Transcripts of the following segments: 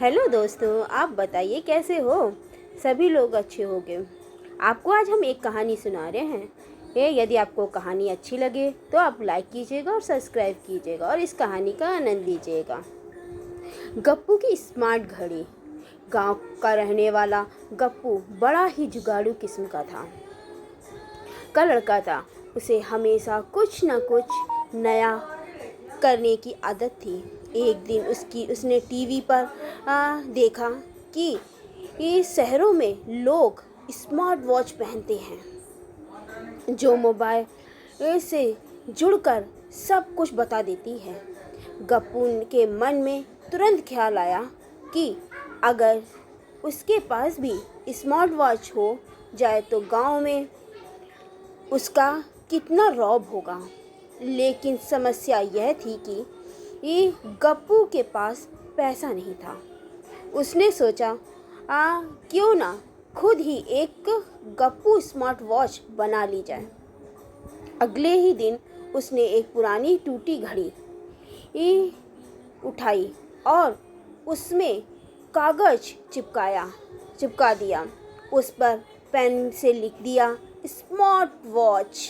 Hello दोस्तों, आप बताइए कैसे हो। सभी लोग अच्छे होंगे। आपको आज हम एक कहानी सुना रहे हैं। यदि आपको कहानी अच्छी लगे तो आप लाइक कीजिएगा और सब्सक्राइब कीजिएगा और इस कहानी का आनंद लीजिएगा। गप्पू की स्मार्ट घड़ी। गांव का रहने वाला गप्पू बड़ा ही जुगाड़ू किस्म का लड़का था। उसे हमेशा कुछ न कुछ नया करने की आदत थी। एक दिन उसने टीवी पर देखा कि ये शहरों में लोग स्मार्ट वॉच पहनते हैं जो मोबाइल से जुड़कर सब कुछ बता देती है। गप्पू के मन में तुरंत ख्याल आया कि अगर उसके पास भी स्मार्ट वॉच हो जाए तो गांव में उसका कितना रौब होगा। लेकिन समस्या यह थी कि ये गप्पू के पास पैसा नहीं था। उसने सोचा क्यों ना खुद ही एक गप्पू स्मार्ट वॉच बना ली जाए। अगले ही दिन उसने एक पुरानी टूटी घड़ी उठाई और उसमें कागज चिपका दिया। उस पर पेन से लिख दिया, smart watch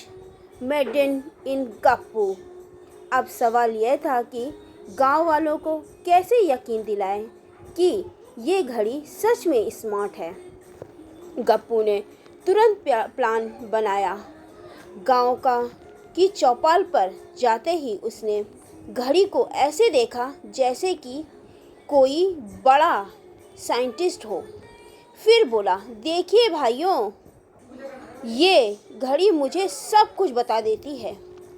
made in Gappu. अब सवाल यह था कि गांव वालों को कैसे यकीन दिलाएं कि ये घड़ी सच में स्मार्ट है। गप्पू ने तुरंत प्लान बनाया। गांव की चौपाल पर जाते ही उसने घड़ी को ऐसे देखा जैसे कि कोई बड़ा साइंटिस्ट हो। फिर बोला, देखिए भाइयों, ये घड़ी मुझे सब कुछ बता देती है,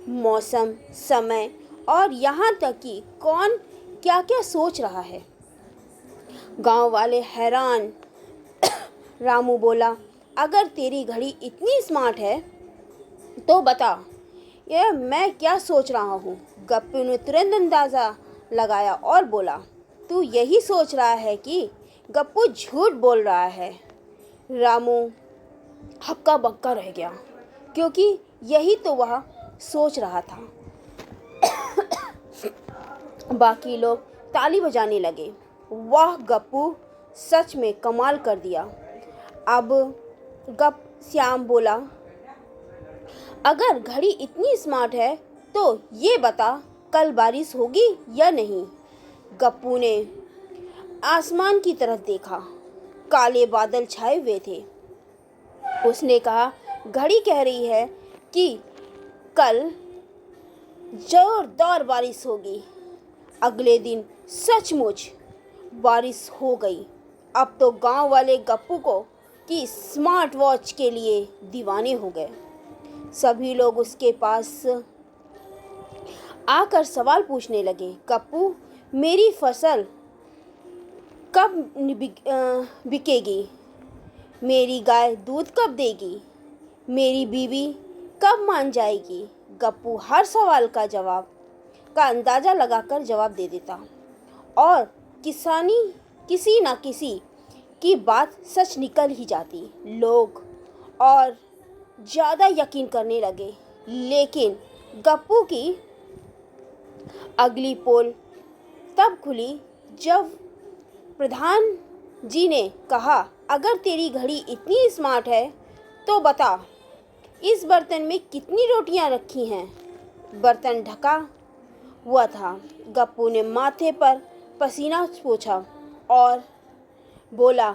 मौसम, समय और यहाँ तक कि कौन क्या क्या सोच रहा है। गांव वाले हैरान। रामू बोला, अगर तेरी घड़ी इतनी स्मार्ट है तो बता ये मैं क्या सोच रहा हूँ। गप्पू ने तुरंत अंदाज़ा लगाया और बोला, तू यही सोच रहा है कि गप्पू झूठ बोल रहा है। रामू हक्का बक्का रह गया क्योंकि यही तो वह सोच रहा था। बाकी लोग ताली बजाने लगे। वाह, गप्पू सच में कमाल कर दिया। अब श्याम बोला, अगर घड़ी इतनी स्मार्ट है तो ये बता कल बारिश होगी या नहीं। गप्पू ने आसमान की तरफ देखा। काले बादल छाए हुए थे। उसने कहा, घड़ी कह रही है कि कल जोरदार बारिश होगी। अगले दिन सचमुच बारिश हो गई। अब तो गांव वाले गप्पू को कि स्मार्ट वॉच के लिए दीवाने हो गए। सभी लोग उसके पास आकर सवाल पूछने लगे, गप्पू, मेरी फसल कब बिकेगी? मेरी गाय दूध कब देगी? मेरी बीवी कब मान जाएगी? गप्पू हर सवाल का अंदाज़ा लगाकर जवाब दे देता और किसी न किसी की बात सच निकल ही जाती। लोग और ज़्यादा यकीन करने लगे। लेकिन गप्पू की अगली पोल तब खुली जब प्रधान जी ने कहा, अगर तेरी घड़ी इतनी स्मार्ट है तो बता इस बर्तन में कितनी रोटियां रखी हैं। बर्तन ढका हुआ था। गप्पू ने माथे पर पसीना पोंछा और बोला,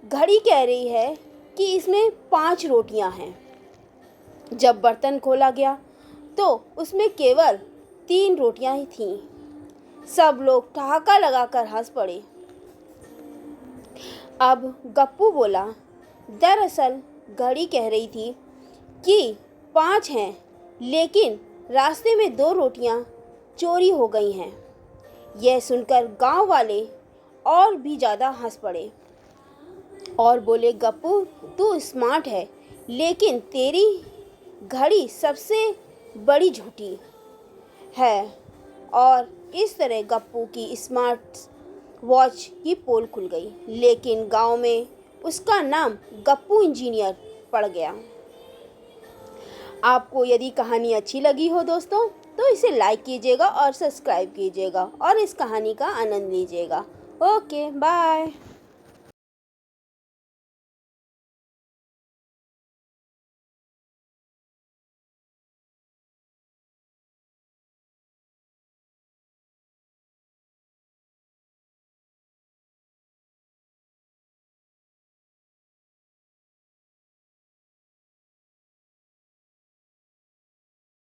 घड़ी कह रही है कि इसमें 5 रोटियां हैं। जब बर्तन खोला गया तो उसमें केवल 3 रोटियां ही थीं। सब लोग ठहाका लगाकर हंस पड़े। अब गप्पू बोला, दरअसल घड़ी कह रही थी कि 5 हैं, लेकिन रास्ते में 2 रोटियां चोरी हो गई हैं। यह सुनकर गांव वाले और भी ज़्यादा हंस पड़े और बोले, गप्पू तू स्मार्ट है, लेकिन तेरी घड़ी सबसे बड़ी झूठी है। और इस तरह गप्पू की स्मार्ट वॉच की पोल खुल गई। लेकिन गांव में उसका नाम गप्पू इंजीनियर पड़ गया। आपको यदि कहानी अच्छी लगी हो दोस्तों तो इसे लाइक कीजिएगा और सब्सक्राइब कीजिएगा और इस कहानी का आनंद लीजिएगा। Okay bye.